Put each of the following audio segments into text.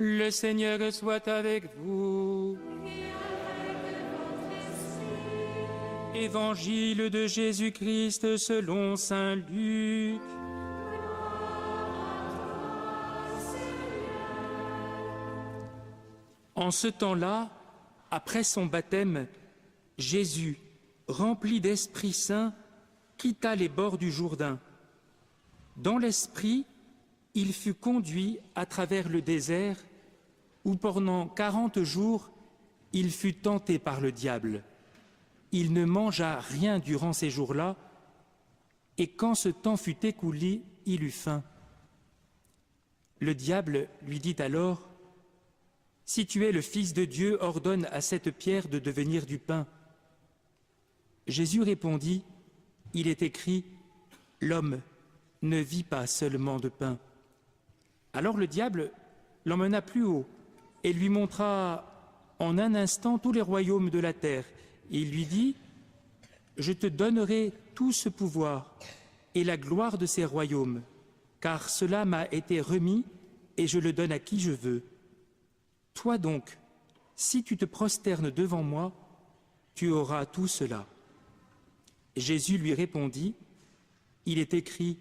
Le Seigneur soit avec vous. Évangile de Jésus-Christ selon saint Luc. En ce temps-là, après son baptême, Jésus, rempli d'Esprit Saint, quitta les bords du Jourdain. Dans l'Esprit, il fut conduit à travers le désert, où pendant 40 jours, il fut tenté par le diable. Il ne mangea rien durant ces jours-là, et quand ce temps fut écoulé, il eut faim. Le diable lui dit alors: « Si tu es le Fils de Dieu, ordonne à cette pierre de devenir du pain. » Jésus répondit: « Il est écrit, l'homme ne vit pas seulement de pain. » Alors le diable l'emmena plus haut et lui montra en un instant tous les royaumes de la terre. Et il lui dit: « Je te donnerai tout ce pouvoir et la gloire de ces royaumes, car cela m'a été remis et je le donne à qui je veux. Toi donc, si tu te prosternes devant moi, tu auras tout cela. » Jésus lui répondit: « Il est écrit,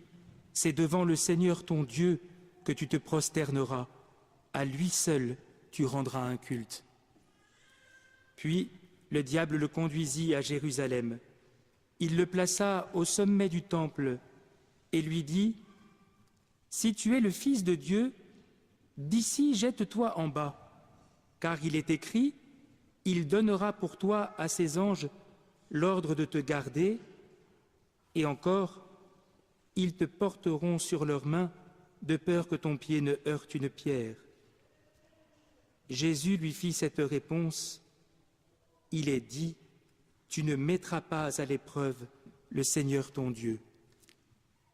c'est devant le Seigneur ton Dieu que tu te prosterneras, à lui seul tu rendras un culte. » Puis le diable le conduisit à Jérusalem. Il le plaça au sommet du temple et lui dit: « Si tu es le Fils de Dieu, d'ici jette-toi en bas, car il est écrit, il donnera pour toi à ses anges l'ordre de te garder, et encore, ils te porteront sur leurs mains, de peur que ton pied ne heurte une pierre. » Jésus lui fit cette réponse: « Il est dit, tu ne mettras pas à l'épreuve le Seigneur ton Dieu. »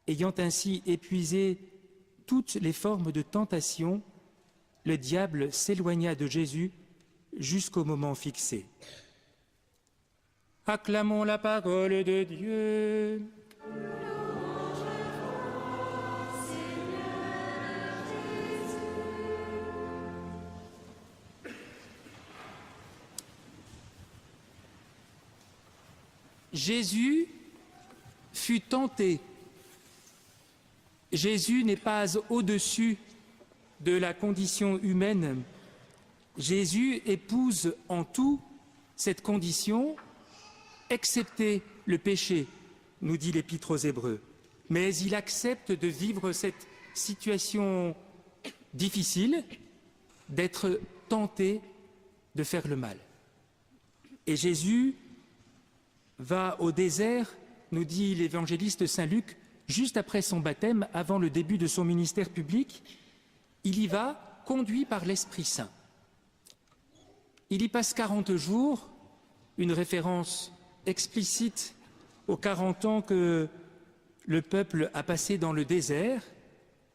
Ayant ainsi épuisé toutes les formes de tentation, le diable s'éloigna de Jésus jusqu'au moment fixé. Acclamons la parole de Dieu. Jésus fut tenté. Jésus n'est pas au-dessus de la condition humaine. Jésus épouse en tout cette condition, excepté le péché, nous dit l'Épître aux Hébreux. Mais il accepte de vivre cette situation difficile, d'être tenté de faire le mal. Et Jésus va au désert, nous dit l'évangéliste Saint Luc, juste après son baptême, avant le début de son ministère public. Il y va, conduit par l'Esprit Saint. Il y passe 40 jours, une référence explicite aux 40 ans que le peuple a passé dans le désert,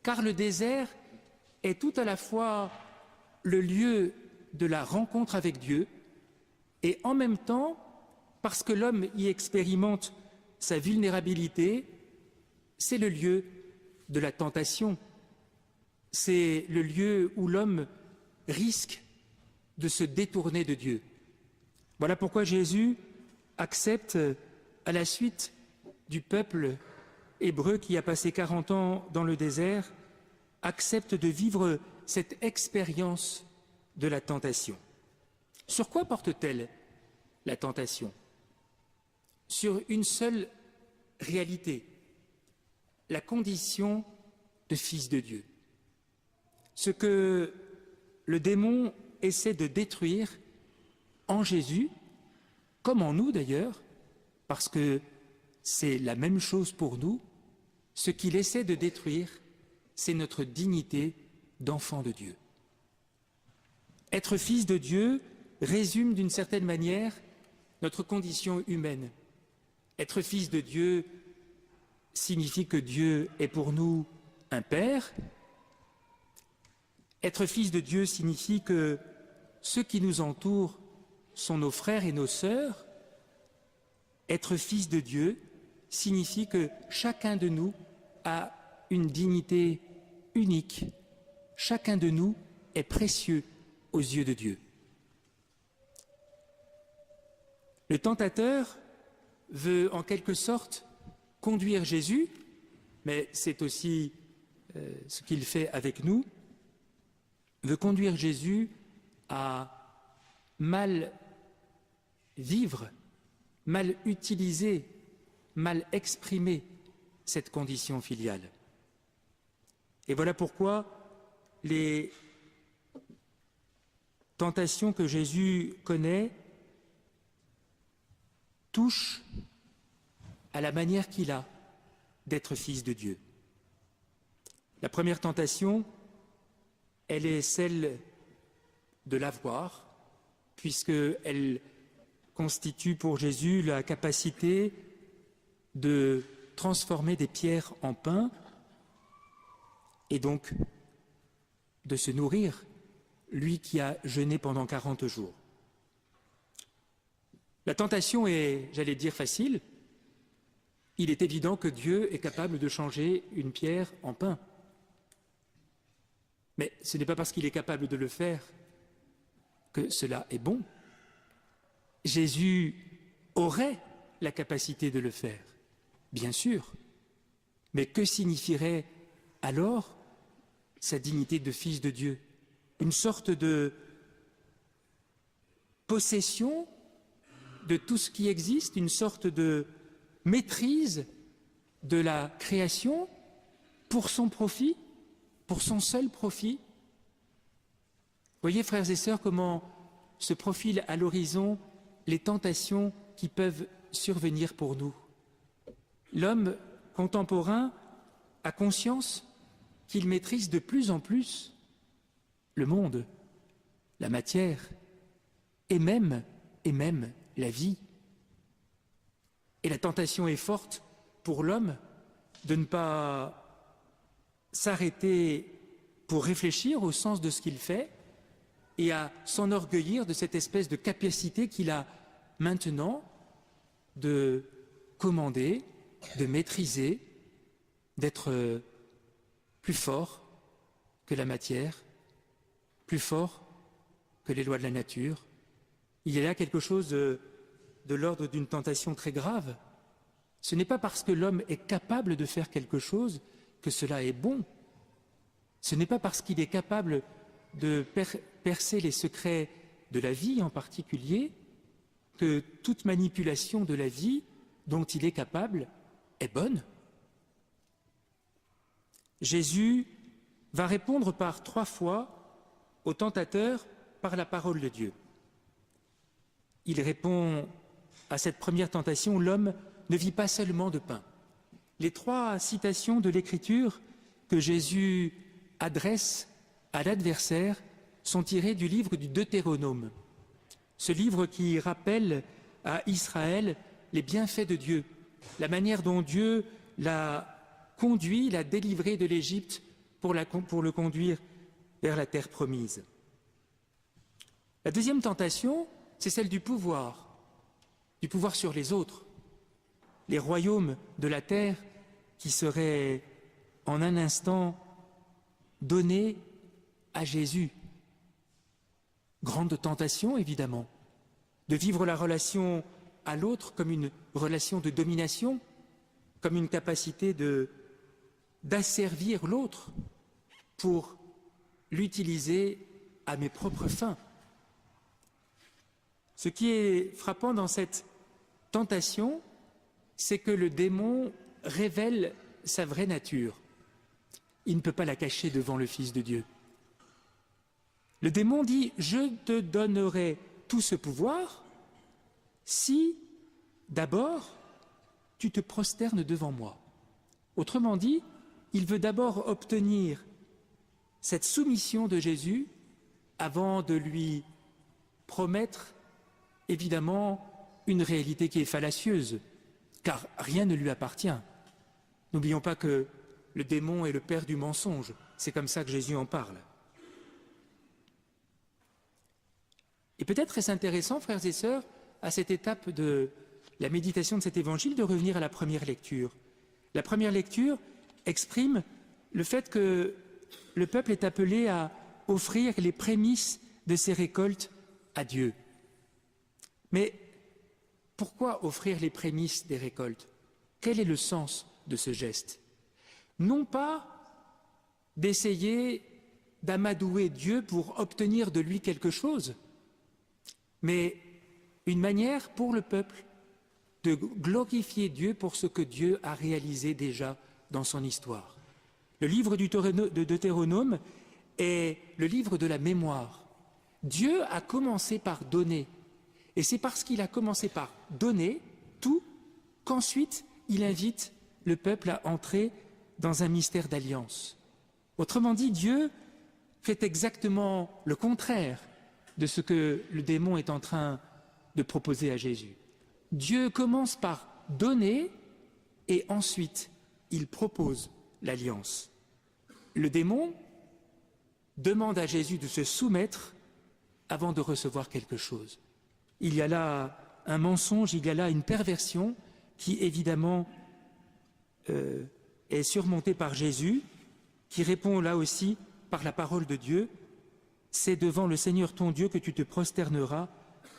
car le désert est tout à la fois le lieu de la rencontre avec Dieu et en même temps, parce que l'homme y expérimente sa vulnérabilité, c'est le lieu de la tentation. C'est le lieu où l'homme risque de se détourner de Dieu. Voilà pourquoi Jésus accepte, à la suite du peuple hébreu qui a passé 40 ans dans le désert, accepte de vivre cette expérience de la tentation. Sur quoi porte-t-elle la tentation? Sur une seule réalité, la condition de fils de Dieu. Ce que le démon essaie de détruire en Jésus, comme en nous d'ailleurs, parce que c'est la même chose pour nous, ce qu'il essaie de détruire, c'est notre dignité d'enfant de Dieu. Être fils de Dieu résume d'une certaine manière notre condition humaine. Être fils de Dieu signifie que Dieu est pour nous un Père. Être fils de Dieu signifie que ceux qui nous entourent sont nos frères et nos sœurs. Être fils de Dieu signifie que chacun de nous a une dignité unique. Chacun de nous est précieux aux yeux de Dieu. Le tentateur veut en quelque sorte conduire Jésus, mais c'est aussi ce qu'il fait avec nous, veut conduire Jésus à mal vivre, mal utiliser, mal exprimer cette condition filiale. Et voilà pourquoi les tentations que Jésus connaît touchent à la manière qu'il a d'être fils de Dieu. La première tentation, elle est celle de l'avoir, puisqu'elle constitue pour Jésus la capacité de transformer des pierres en pain et donc de se nourrir, lui qui a jeûné pendant 40 jours. La tentation est, j'allais dire, facile. Il est évident que Dieu est capable de changer une pierre en pain. Mais ce n'est pas parce qu'il est capable de le faire que cela est bon. Jésus aurait la capacité de le faire, bien sûr. Mais que signifierait alors sa dignité de fils de Dieu? Une sorte de possession de tout ce qui existe, une sorte de maîtrise de la création pour son profit, pour son seul profit. Voyez, frères et sœurs, comment se profilent à l'horizon les tentations qui peuvent survenir pour nous. L'homme contemporain a conscience qu'il maîtrise de plus en plus le monde, la matière, et même la vie. Et la tentation est forte pour l'homme de ne pas s'arrêter pour réfléchir au sens de ce qu'il fait et à s'enorgueillir de cette espèce de capacité qu'il a maintenant de commander, de maîtriser, d'être plus fort que la matière, plus fort que les lois de la nature. Il y a là quelque chose de l'ordre d'une tentation très grave. Ce n'est pas parce que l'homme est capable de faire quelque chose que cela est bon. Ce n'est pas parce qu'il est capable de percer les secrets de la vie en particulier que toute manipulation de la vie dont il est capable est bonne. Jésus va répondre par 3 fois au tentateur par la parole de Dieu. Il répond à cette première tentation, l'homme ne vit pas seulement de pain. Les 3 citations de l'Écriture que Jésus adresse à l'adversaire sont tirées du livre du Deutéronome, ce livre qui rappelle à Israël les bienfaits de Dieu, la manière dont Dieu l'a conduit, l'a délivré de l'Égypte pour le conduire vers la terre promise. La deuxième tentation, c'est celle du pouvoir sur les autres, les royaumes de la terre qui seraient en un instant donnés à Jésus. Grande tentation, évidemment, de vivre la relation à l'autre comme une relation de domination, comme une capacité d'asservir l'autre pour l'utiliser à mes propres fins. Ce qui est frappant dans cette tentation, c'est que le démon révèle sa vraie nature. Il ne peut pas la cacher devant le Fils de Dieu. Le démon dit « Je te donnerai tout ce pouvoir si, d'abord, tu te prosternes devant moi. » Autrement dit, il veut d'abord obtenir cette soumission de Jésus avant de lui promettre, évidemment, une réalité qui est fallacieuse, car rien ne lui appartient. N'oublions pas que le démon est le père du mensonge. C'est comme ça que Jésus en parle. Et peut-être est-ce intéressant, frères et sœurs, à cette étape de la méditation de cet évangile, de revenir à la première lecture. La première lecture exprime le fait que le peuple est appelé à offrir les prémices de ses récoltes à Dieu. Mais pourquoi offrir les prémices des récoltes? Quel est le sens de ce geste? Non pas d'essayer d'amadouer Dieu pour obtenir de lui quelque chose, mais une manière pour le peuple de glorifier Dieu pour ce que Dieu a réalisé déjà dans son histoire. Le livre de Deutéronome est le livre de la mémoire. Dieu a commencé par donner, et c'est parce qu'il a commencé par donner tout qu'ensuite il invite le peuple à entrer dans un mystère d'alliance. Autrement dit, Dieu fait exactement le contraire de ce que le démon est en train de proposer à Jésus. Dieu commence par donner et ensuite il propose l'alliance. Le démon demande à Jésus de se soumettre avant de recevoir quelque chose. Il y a là un mensonge, il y a là une perversion qui évidemment est surmontée par Jésus, qui répond là aussi par la parole de Dieu. C'est devant le Seigneur ton Dieu que tu te prosterneras,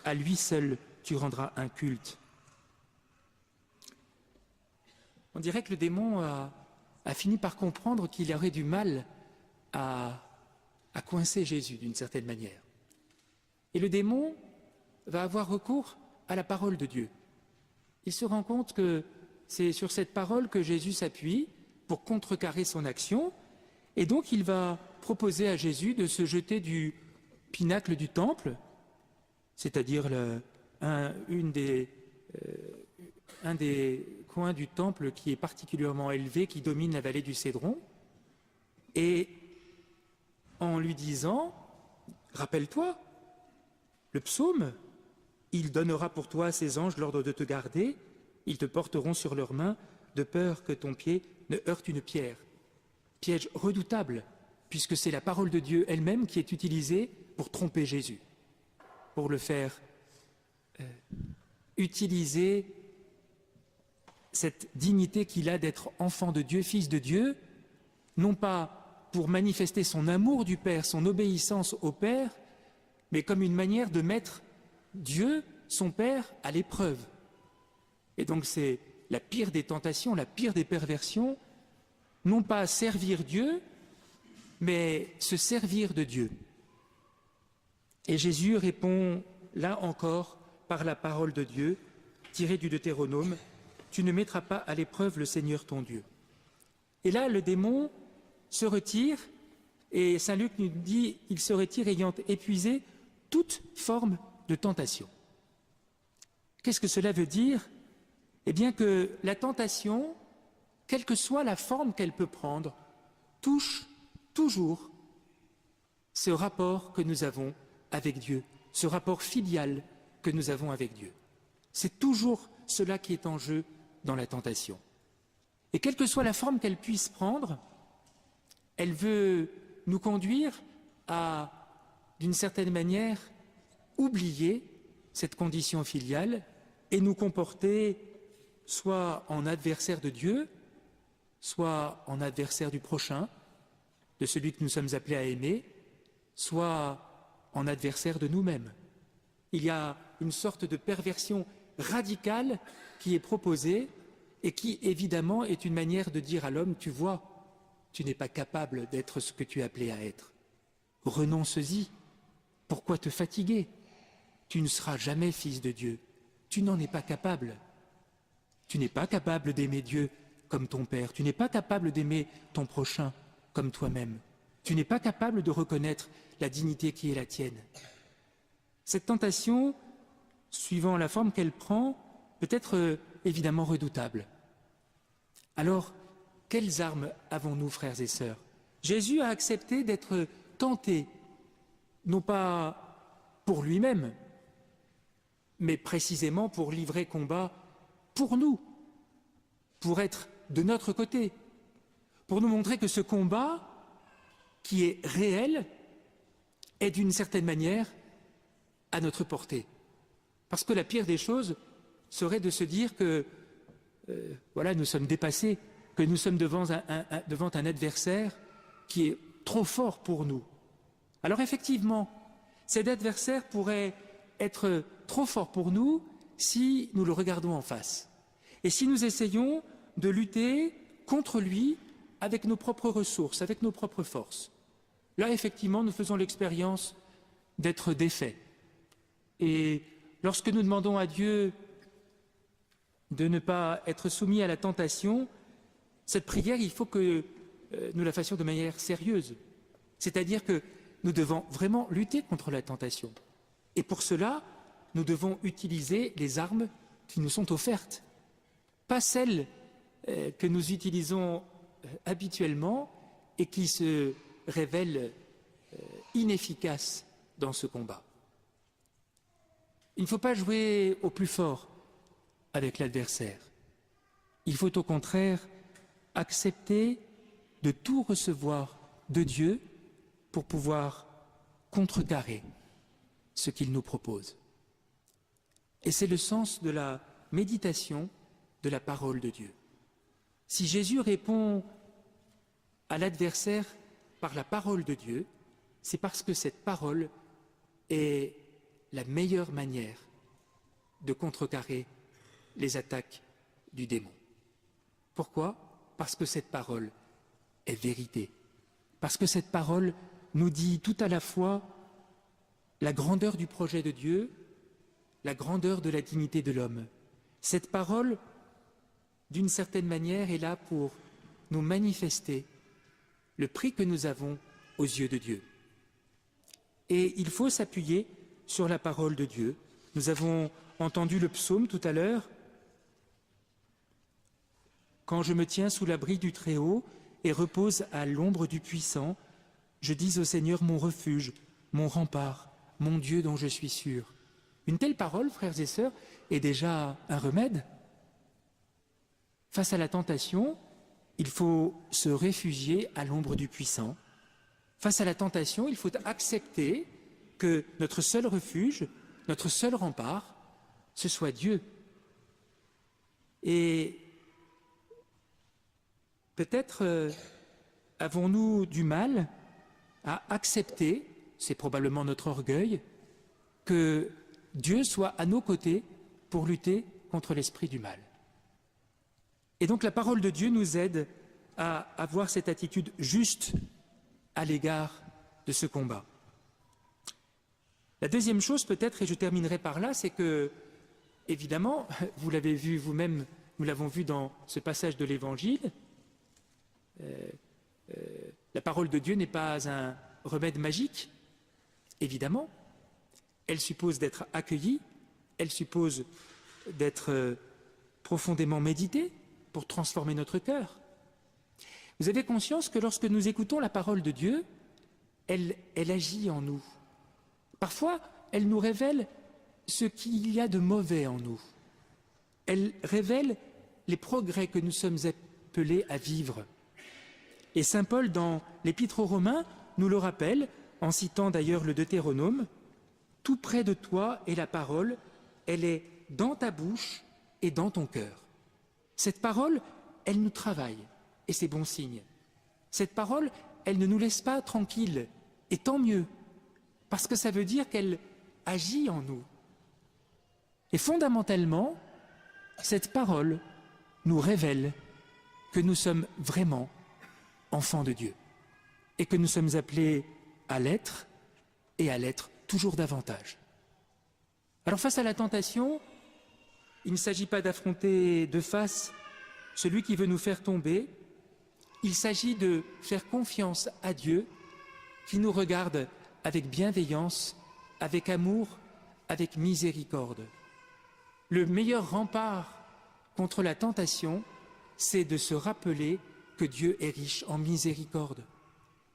à lui seul tu rendras un culte. On dirait que le démon a fini par comprendre qu'il aurait du mal à coincer Jésus d'une certaine manière. Et le démon va avoir recours à la parole de Dieu. Il se rend compte que c'est sur cette parole que Jésus s'appuie pour contrecarrer son action, et donc il va proposer à Jésus de se jeter du pinacle du temple, c'est-à-dire un des coins du temple qui est particulièrement élevé, qui domine la vallée du Cédron, et en lui disant « Rappelle-toi, le psaume, il donnera pour toi à ses anges l'ordre de te garder, ils te porteront sur leurs mains, de peur que ton pied ne heurte une pierre. » Piège redoutable, puisque c'est la parole de Dieu elle-même qui est utilisée pour tromper Jésus, pour le faire utiliser cette dignité qu'il a d'être enfant de Dieu, fils de Dieu, non pas pour manifester son amour du Père, son obéissance au Père, mais comme une manière de mettre Dieu, son Père, à l'épreuve. Et donc c'est la pire des tentations, la pire des perversions, non pas servir Dieu, mais se servir de Dieu. Et Jésus répond là encore par la parole de Dieu, tirée du Deutéronome, « Tu ne mettras pas à l'épreuve le Seigneur ton Dieu ». Et là, le démon se retire, et saint Luc nous dit « Il se retire ayant épuisé toute forme de tentation ». Qu'est-ce que cela veut dire? Eh bien que la tentation, quelle que soit la forme qu'elle peut prendre, touche toujours ce rapport que nous avons avec Dieu, ce rapport filial que nous avons avec Dieu. C'est toujours cela qui est en jeu dans la tentation. Et quelle que soit la forme qu'elle puisse prendre, elle veut nous conduire à, d'une certaine manière, oublier cette condition filiale et nous comporter soit en adversaire de Dieu, soit en adversaire du prochain, de celui que nous sommes appelés à aimer, soit en adversaire de nous-mêmes. Il y a une sorte de perversion radicale qui est proposée et qui, évidemment, est une manière de dire à l'homme, tu vois, tu n'es pas capable d'être ce que tu es appelé à être. Renonce-y. Pourquoi te fatiguer? Tu ne seras jamais fils de Dieu. Tu n'en es pas capable. Tu n'es pas capable d'aimer Dieu comme ton Père. Tu n'es pas capable d'aimer ton prochain comme toi-même. Tu n'es pas capable de reconnaître la dignité qui est la tienne. Cette tentation, suivant la forme qu'elle prend, peut être évidemment redoutable. Alors, quelles armes avons-nous, frères et sœurs? Jésus a accepté d'être tenté, non pas pour lui-même, mais précisément pour livrer combat pour nous, pour être de notre côté, pour nous montrer que ce combat, qui est réel, est d'une certaine manière à notre portée. Parce que la pire des choses serait de se dire que voilà, nous sommes dépassés, que nous sommes devant un adversaire qui est trop fort pour nous, Alors effectivement, cet adversaire pourrait être trop fort pour nous si nous le regardons en face. Et si nous essayons de lutter contre lui avec nos propres ressources, avec nos propres forces. Là, effectivement, nous faisons l'expérience d'être défaits. Et lorsque nous demandons à Dieu de ne pas être soumis à la tentation, cette prière, il faut que nous la fassions de manière sérieuse. C'est-à-dire que nous devons vraiment lutter contre la tentation. Et pour cela, nous devons utiliser les armes qui nous sont offertes. Pas celles que nous utilisons habituellement et qui se révèlent inefficaces dans ce combat. Il ne faut pas jouer au plus fort avec l'adversaire. Il faut au contraire accepter de tout recevoir de Dieu pour pouvoir contrecarrer ce qu'il nous propose. Et c'est le sens de la méditation de la parole de Dieu. Si Jésus répond à l'adversaire par la parole de Dieu, c'est parce que cette parole est la meilleure manière de contrecarrer les attaques du démon. Pourquoi? Parce que cette parole est vérité. Parce que cette parole nous dit tout à la fois la grandeur du projet de Dieu, la grandeur de la dignité de l'homme. Cette parole, d'une certaine manière, est là pour nous manifester le prix que nous avons aux yeux de Dieu. Et il faut s'appuyer sur la parole de Dieu. Nous avons entendu le psaume tout à l'heure. Quand je me tiens sous l'abri du Très-Haut et repose à l'ombre du Puissant, je dis au Seigneur mon refuge, mon rempart, mon Dieu dont je suis sûr. Une telle parole, frères et sœurs, est déjà un remède. Face à la tentation, il faut se réfugier à l'ombre du Puissant. Face à la tentation, il faut accepter que notre seul refuge, notre seul rempart, ce soit Dieu. Et peut-être avons-nous du mal à accepter, c'est probablement notre orgueil, que Dieu soit à nos côtés pour lutter contre l'esprit du mal. Et donc la parole de Dieu nous aide à avoir cette attitude juste à l'égard de ce combat. La deuxième chose peut-être, et je terminerai par là, c'est que, évidemment, vous l'avez vu vous-même, nous l'avons vu dans ce passage de l'Évangile, la parole de Dieu n'est pas un remède magique, évidemment. Elle suppose d'être accueillie, elle suppose d'être profondément méditée pour transformer notre cœur. Vous avez conscience que lorsque nous écoutons la parole de Dieu, elle agit en nous. Parfois, elle nous révèle ce qu'il y a de mauvais en nous. Elle révèle les progrès que nous sommes appelés à vivre. Et saint Paul, dans l'Épître aux Romains, nous le rappelle, en citant d'ailleurs le Deutéronome, « Tout près de toi est la parole, elle est dans ta bouche et dans ton cœur. » Cette parole, elle nous travaille, et c'est bon signe. Cette parole, elle ne nous laisse pas tranquilles, et tant mieux, parce que ça veut dire qu'elle agit en nous. Et fondamentalement, cette parole nous révèle que nous sommes vraiment enfants de Dieu, et que nous sommes appelés à l'être, et à l'être toujours davantage. Alors face à la tentation, il ne s'agit pas d'affronter de face celui qui veut nous faire tomber, il s'agit de faire confiance à Dieu qui nous regarde avec bienveillance, avec amour, avec miséricorde. Le meilleur rempart contre la tentation, c'est de se rappeler que Dieu est riche en miséricorde,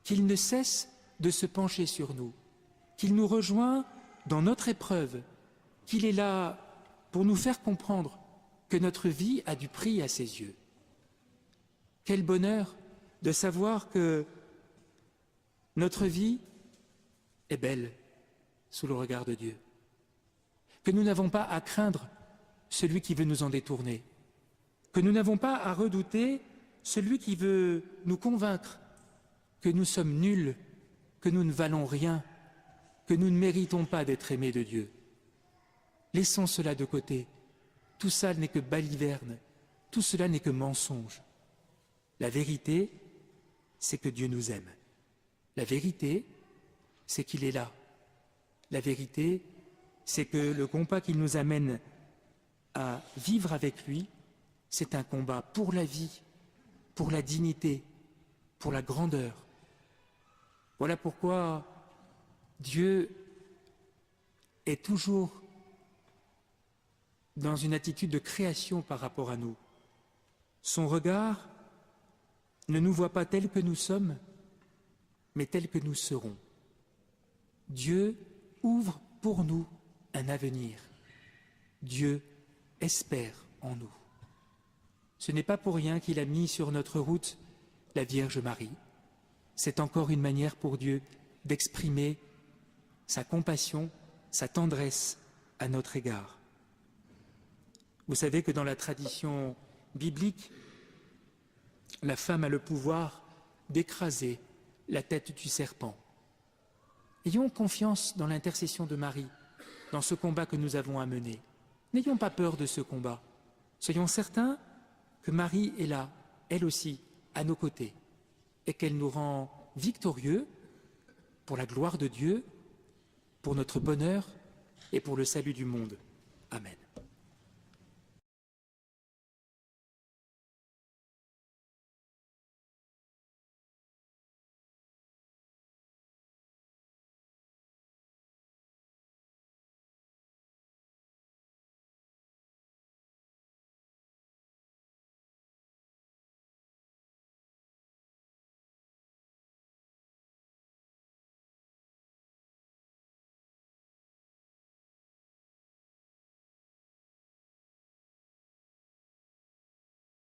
qu'il ne cesse de se pencher sur nous, qu'il nous rejoint dans notre épreuve, qu'il est là pour nous faire comprendre que notre vie a du prix à ses yeux. Quel bonheur de savoir que notre vie est belle sous le regard de Dieu, que nous n'avons pas à craindre celui qui veut nous en détourner, que nous n'avons pas à redouter celui qui veut nous convaincre que nous sommes nuls, que nous ne valons rien, que nous ne méritons pas d'être aimés de Dieu. Laissons cela de côté. Tout ça n'est que baliverne, tout cela n'est que mensonge. La vérité, c'est que Dieu nous aime. La vérité, c'est qu'il est là. La vérité, c'est que le combat qu'il nous amène à vivre avec lui, c'est un combat pour la vie, pour la dignité, pour la grandeur. Voilà pourquoi Dieu est toujours dans une attitude de création par rapport à nous. Son regard ne nous voit pas tels que nous sommes, mais tels que nous serons. Dieu ouvre pour nous un avenir. Dieu espère en nous. Ce n'est pas pour rien qu'il a mis sur notre route la Vierge Marie. C'est encore une manière pour Dieu d'exprimer sa compassion, sa tendresse à notre égard. Vous savez que dans la tradition biblique, la femme a le pouvoir d'écraser la tête du serpent. Ayons confiance dans l'intercession de Marie, dans ce combat que nous avons à mener. N'ayons pas peur de ce combat. Soyons certains que Marie est là, elle aussi, à nos côtés, et qu'elle nous rend victorieux pour la gloire de Dieu, pour notre bonheur et pour le salut du monde. Amen.